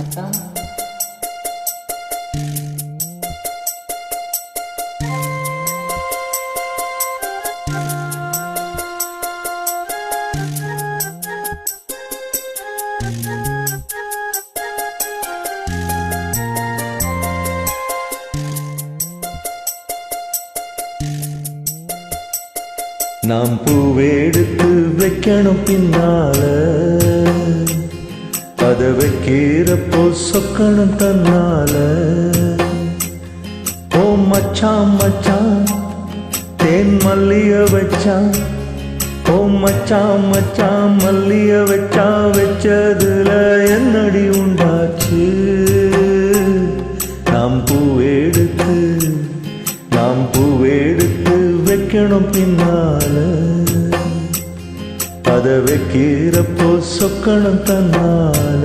அதான் நாம் பூவெடுத்து வைக்கணும் பின்னால, அத வைக்கிறப்போ சொக்கணும் தன்னால. ஓ மச்சான் மச்சான் தேன் மல்லிய வச்சான், ஓ மச்சான் மச்சான் மல்லிய வச்சா வச்சதுல என்னடி உண்டாச்சு. நாம் பூவெடுத்து வைக்கணும் பின்னால, அத வைக்கிறப்போ சொக்கணும் தன்னால.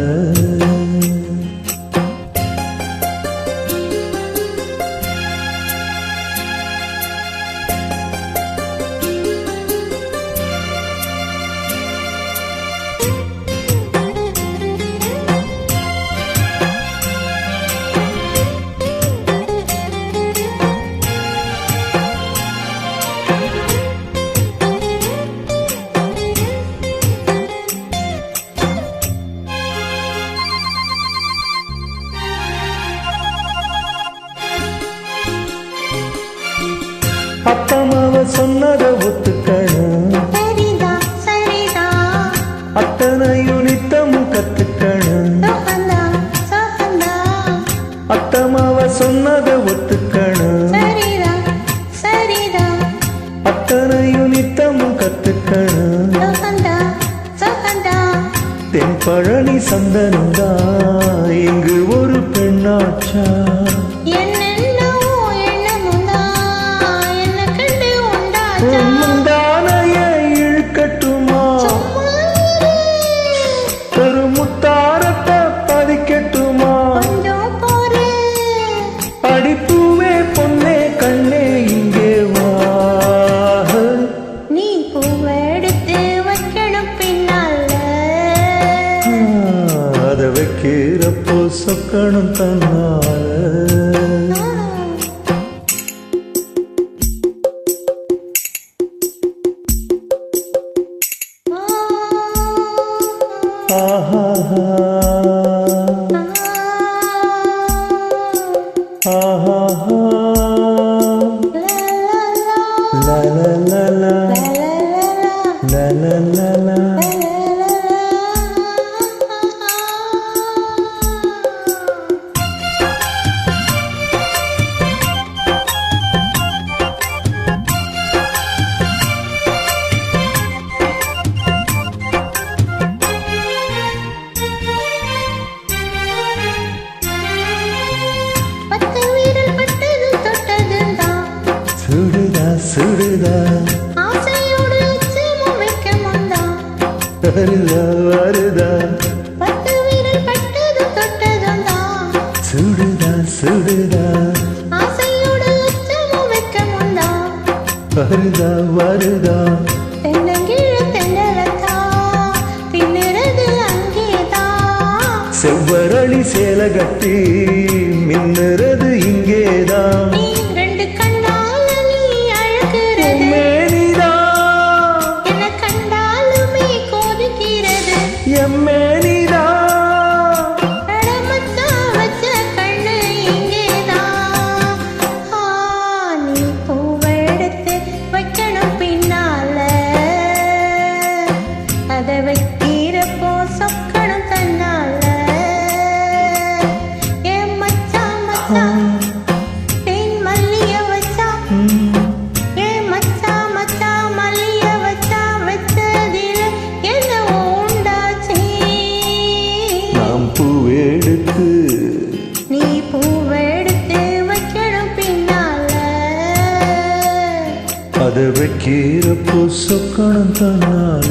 அப்பமாவ சொன்னத ஒத்துக்கணும், அத்தனையும் நித்தமும் கத்துக்கணும். அத்தமாவ சொன்னத ஒத்துக்கணும், அத்தனையும் நித்தமும் கத்துக்கணும். தென் பழனி சந்தனந்தா இங்கு ஒரு பெண்ணாச்சா. இழுக்கட்டுமா ஒரு முத்தாரத்தை பதிக்கட்டுமா. படிப்புவே பொன்னே கண்ணே இங்கே வா. நீ பூவெடுத்து வைக்கணும் பின்னால, அத வைக்கிறப்போ சொக்கணும் தன்னால. La la la la la la la la. சுடுதா சுடுதா ஆசையோடு உச்சமும் வைக்க வந்தா, வருதா வருதா 10 விரல் பட்டது தொட்டதுண்டா. சுடுதா சுடுதா ஆசையோடு உச்சமும் வைக்க வந்தா, வருதா வருதா தென்னங்கீழ தென்னலத்தா தின்னுறது அங்கேதான். செவ்வரளி சேல கட்டி மின்னுறது இங்கேதான். வைக்கிறப்போ சொக்கணும் தன்னால, ஏன் மச்சான் மச்சான் தேன் மல்லிய வச்சா, ஏன் மச்சான் மச்சான் மல்லிய வச்சா வச்சதில என்ன உண்டாச்சு. நாம் பூவெடுத்து நீ பூவெடுத்து வைக்கணும் பின்னால, அத வைக்கிறப்போ சொக்கணும் தன்னால.